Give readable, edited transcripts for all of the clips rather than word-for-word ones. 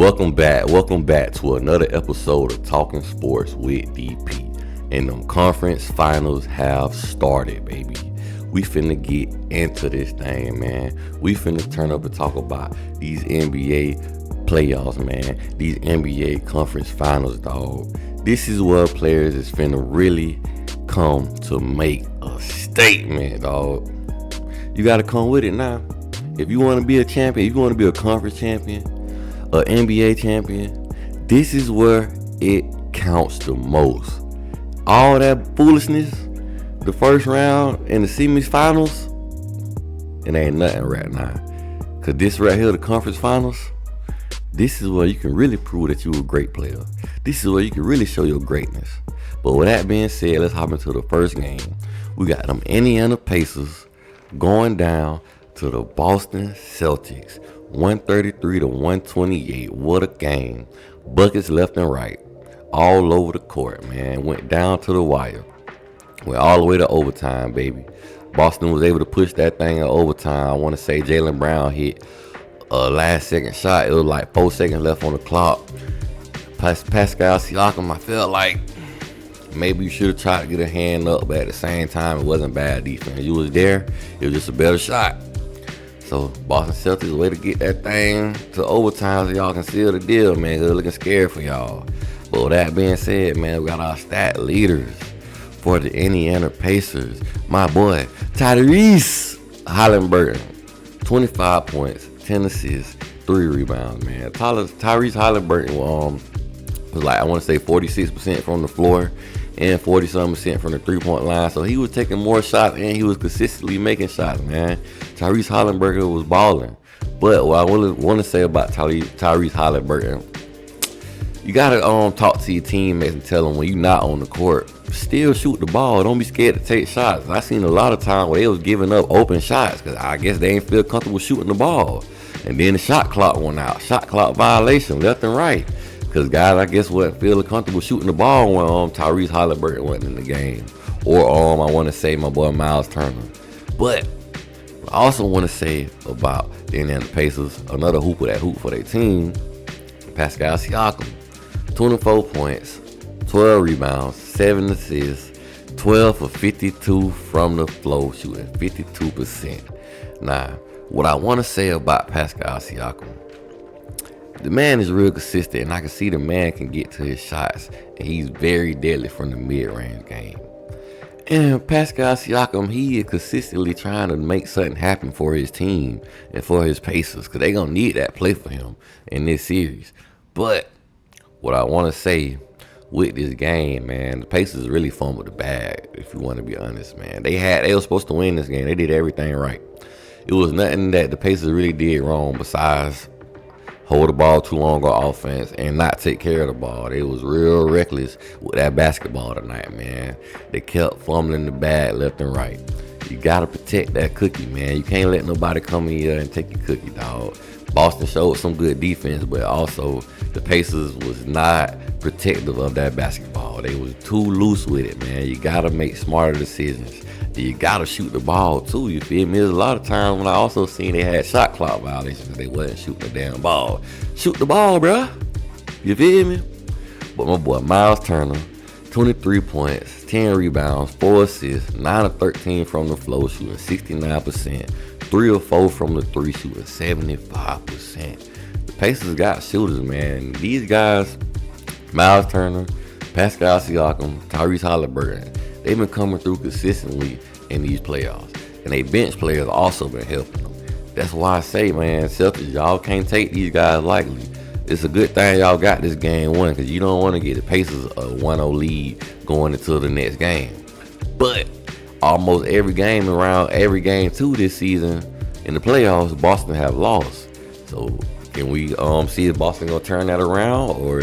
Welcome back to another episode of Talking Sports with DP. And them conference finals have started, baby. We finna get into this thing, man. We finna turn up and talk about these NBA playoffs, man. These NBA conference finals, dog. This is where players is finna really come to make a statement, dog. You gotta come with it now. If you wanna be a champion, if you wanna be a conference champion, an NBA champion, this is where it counts the most. All that foolishness, the first round and the semifinals, it ain't nothing right now. Cause this right here, the conference finals, this is where you can really prove that you're a great player. This is where you can really show your greatness. But with that being said, let's hop into the first game. We got them Indiana Pacers going down to the Boston Celtics. 133 to 128. What a game. Buckets left and right. All over the court, man. Went down to the wire. Went all the way to overtime, baby. Boston was able to push that thing in overtime. I want to say Jaylen Brown hit a last second shot. It was like 4 seconds left on the clock. Pascal Siakam, I felt like maybe you should have tried to get a hand up, but at the same time, it wasn't bad defense. You was there. It was just a better shot. So Boston Celtics, way to get that thing to overtime so y'all can seal the deal, man. They're looking scared for y'all. But with that being said, man, we got our stat leaders for the Indiana Pacers. My boy, Tyrese Halliburton, 25 points, 10 assists, 3 rebounds, man. Tyrese Halliburton was like, I want to say 46% from the floor and 40-something% from the three-point line. So he was taking more shots and he was consistently making shots, man. Tyrese Halliburton was balling. But what I want to say about Tyrese Halliburton, you got to talk to your teammates and tell them when you're not on the court, still shoot the ball. Don't be scared to take shots. I seen a lot of times where they was giving up open shots because I guess they ain't feel comfortable shooting the ball. And then the shot clock went out. Shot clock violation left and right. Because guys, I guess, wasn't feeling comfortable shooting the ball when Tyrese Halliburton wasn't in the game. Or I want to say my boy Miles Turner. But I also want to say about the Indiana Pacers, another hooper that hooped for their team, Pascal Siakam. 24 points, 12 rebounds, 7 assists, 12 for 52 from the floor, shooting 52%. Now, what I want to say about Pascal Siakam, the man is real consistent, and I can see the man can get to his shots, and he's very deadly from the mid-range game. And Pascal Siakam, he is consistently trying to make something happen for his team and for his Pacers, because they're going to need that play for him in this series. But what I want to say with this game, man, the Pacers really fumbled the bag, if you want to be honest, man. They were supposed to win this game. They did everything right. It was nothing that the Pacers really did wrong besides hold the ball too long on offense and not take care of the ball. They was real reckless with that basketball tonight, man. They kept fumbling the bag left and right. You got to protect that cookie, man. You can't let nobody come in here and take your cookie, dog. Boston showed some good defense, but also the Pacers was not protective of that basketball. They was too loose with it, man. You got to make smarter decisions. You got to shoot the ball, too. You feel me? There's a lot of times when I also seen they had shot clock violations because they wasn't shooting the damn ball. Shoot the ball, bruh. You feel me? But my boy Miles Turner, 23 points, 10 rebounds, 4 assists, 9 of 13 from the floor, shooting 69%. 3 of 4 from the 3, shooting 75%. The Pacers got shooters, man. These guys, Miles Turner, Pascal Siakam, Tyrese Halliburton, they've been coming through consistently in these playoffs. And they bench players also been helping them. That's why I say, man, Celtics, y'all can't take these guys lightly. It's a good thing y'all got this game won because you don't want to get the Pacers a 1-0 lead going into the next game. But almost every game 2 this season in the playoffs, Boston have lost. So can we see if Boston gonna turn that around, or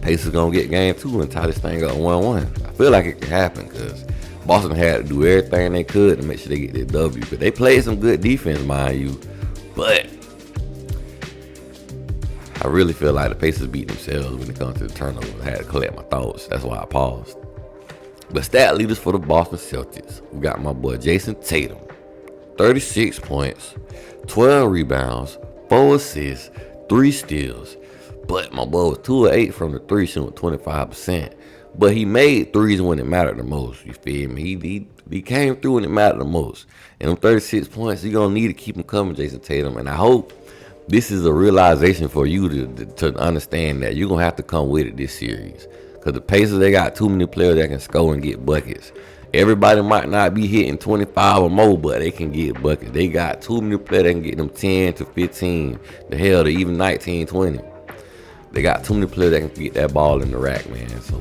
Pacers gonna get game 2 and tie this thing up 1-1? I feel like it can happen because Boston had to do everything they could to make sure they get their W. But they played some good defense, mind you. But I really feel like the Pacers beat themselves when it comes to the turnovers. I had to collect my thoughts. That's why I paused. But stat leaders for the Boston Celtics, we got my boy Jason Tatum, 36 points, 12 rebounds, 4 assists, 3 steals, But my boy was 2 of 8 from the three, shooting 25%. But he made threes when it mattered the most. You feel me? He came through when it mattered the most. And them 36 points, you're going to need to keep them coming, Jason Tatum. And I hope this is a realization for you to understand that you're going to have to come with it this series. Because the Pacers, they got too many players that can score and get buckets. Everybody might not be hitting 25 or more, but they can get buckets. They got too many players that can get them 10 to 15, the hell to even 19, 20. They got too many players that can get that ball in the rack, man. So,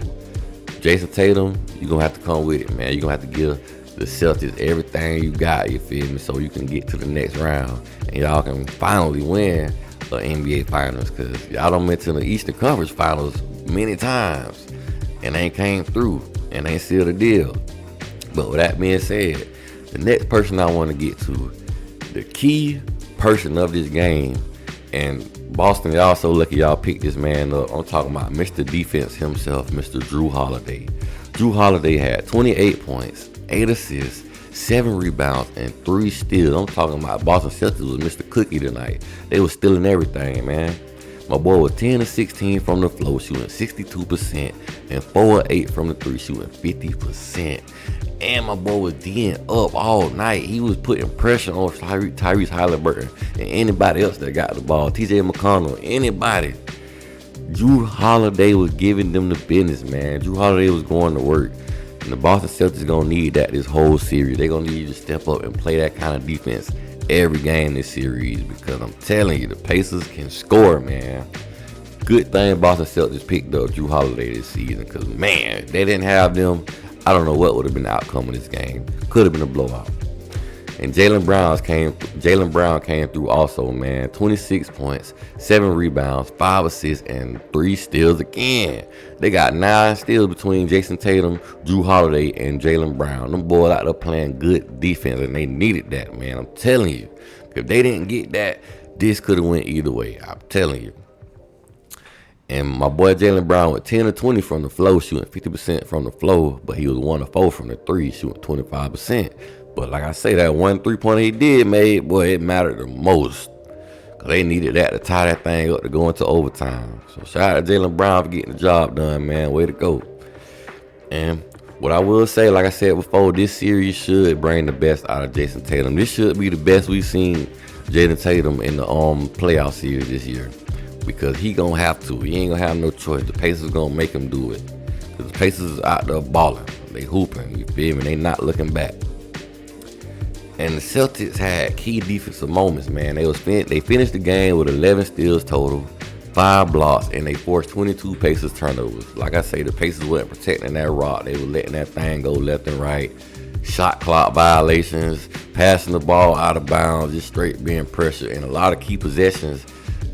Jason Tatum, you're going to have to come with it, man. You're going to have to give the Celtics everything you got, you feel me, so you can get to the next round. And y'all can finally win the NBA Finals, because y'all done went to the Eastern Conference Finals many times and ain't came through and ain't sealed the deal. But with that being said, the next person I want to get to, the key person of this game, and Boston, y'all so lucky y'all picked this man up. I'm talking about Mr. Defense himself, Mr. Jrue Holiday. Jrue Holiday had 28 points, 8 assists, 7 rebounds, and 3 steals. I'm talking about Boston Celtics was Mr. Cookie tonight. They was stealing everything, man. My boy was 10 of 16 from the floor, shooting 62%, and 4 of 8 from the three, shooting 50%. And my boy was D'ing up all night. He was putting pressure on Tyrese Halliburton and anybody else that got the ball. TJ McConnell, anybody. Jrue Holiday was giving them the business, man. Jrue Holiday was going to work. And the Boston Celtics going to need that this whole series. They're going to need you to step up and play that kind of defense every game this series, because I'm telling you, the Pacers can score, man. Good thing Boston Celtics picked up Jrue Holiday this season, because, man, if they didn't have them, I don't know what would have been the outcome of this game. Could have been a blowout. And Jaylen Brown came through also, man. 26 points, 7 rebounds, 5 assists, and 3 steals again. They got 9 steals between Jason Tatum, Jrue Holiday, and Jaylen Brown. Them boys out there playing good defense, and they needed that, man. I'm telling you. If they didn't get that, this could have went either way. I'm telling you. And my boy Jaylen Brown went 10 of 20 from the floor, shooting 50% from the floor, but he was 1 of 4 from the three, shooting 25%. But like I say, that 1 3-pointer he did make, boy, it mattered the most. Because they needed that to tie that thing up to go into overtime. So shout out to Jaylen Brown for getting the job done, man. Way to go. And what I will say, like I said before, this series should bring the best out of Jason Tatum. This should be the best we've seen Jason Tatum in the playoff series this year. Because he gonna have to. He ain't gonna have no choice. The Pacers gonna make him do it. Because the Pacers is out there balling. They hooping. You feel me? They not looking back. And the Celtics had key defensive moments, man. They finished the game with 11 steals total, 5 blocks, and they forced 22 Pacers turnovers. Like I say, the Pacers weren't protecting that rock. They were letting that thing go left and right. Shot clock violations, passing the ball out of bounds, just straight being pressured. And a lot of key possessions,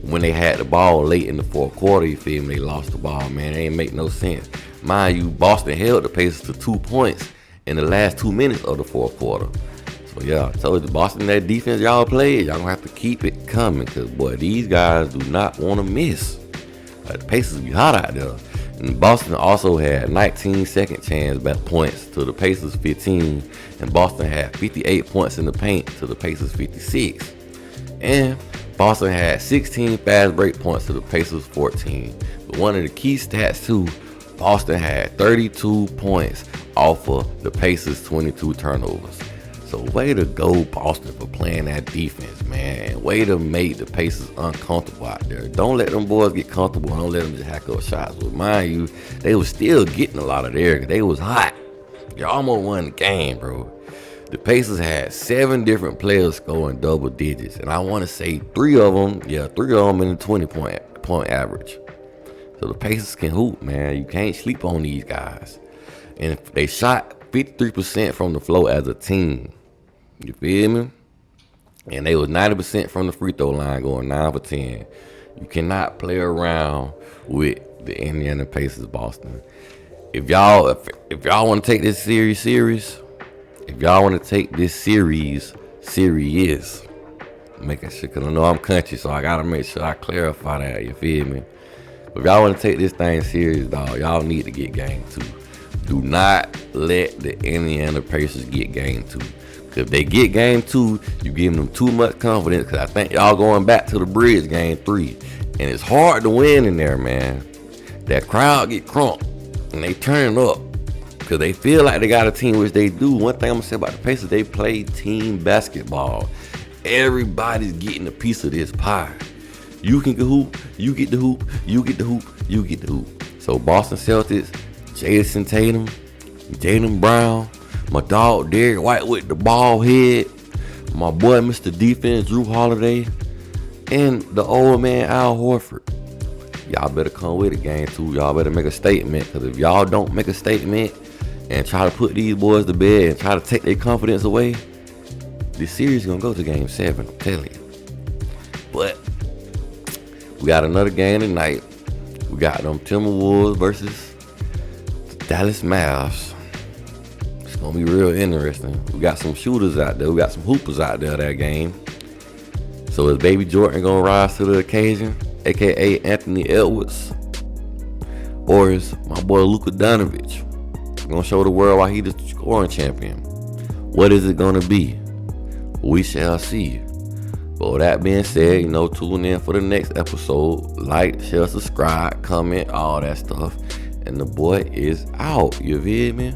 when they had the ball late in the fourth quarter, you feel me, they lost the ball, man. It ain't make no sense. Mind you, Boston held the Pacers to 2 points in the last 2 minutes of the fourth quarter. So, yeah, I told you, Boston, that defense y'all played, y'all gonna have to keep it coming, because, boy, these guys do not want to miss. The Pacers be hot out there. And Boston also had 19 second chance points to the Pacers 15, and Boston had 58 points in the paint to the Pacers 56. And Boston had 16 fast break points to the Pacers 14. But one of the key stats, too, Boston had 32 points off of the Pacers' 22 turnovers. So way to go, Boston, for playing that defense, man. Way to make the Pacers uncomfortable out there. Don't let them boys get comfortable. Don't let them just hack up shots. But mind you, they was still getting a lot of there. They was hot. You almost won the game, bro. The Pacers had 7 different players scoring double digits. And I want to say 3 of them in the 20-point average. So the Pacers can hoop, man. You can't sleep on these guys. And they shot 53% from the floor as a team. You feel me? And they was 90% from the free throw line, going 9 for 10. You cannot play around with the Indiana Pacers, Boston. If y'all want to take this series, if y'all want to take this series, making sure, because I know I'm country, so I got to make sure I clarify that, you feel me? But if y'all want to take this thing serious, dog, y'all need to get game 2. Do not let the Indiana Pacers get game 2. Because if they get game 2, you giving them too much confidence. Because I think y'all going back to the bridge game 3. And it's hard to win in there, man. That crowd get crunk and they turn up because they feel like they got a team, which they do. One thing I'm gonna say about the Pacers, they play team basketball. Everybody's getting a piece of this pie. You can hoop, you get the hoop, you get the hoop, you get the hoop. So Boston Celtics, Jason Tatum, Jaylen Brown, my dog Derek White with the ball head, my boy Mr. Defense Drew Holiday, and the old man Al Horford. Y'all better come with it, game 2. Y'all better make a statement, because if y'all don't make a statement and try to put these boys to bed and try to take their confidence away, this series is gonna go to game 7. I'm telling you. But we got another game tonight. We got them Timberwolves versus the Dallas Mavs. It's gonna be real interesting. We got some shooters out there. We got some hoopers out there that game. So is Baby Jordan gonna rise to the occasion, aka Anthony Edwards, or is my boy Luka Doncic gonna show the world why he the scoring champion? What is it gonna be? We shall see. But with that being said, tune in for the next episode. Like, share, subscribe, comment, all that stuff. And the boy is out. You feel me?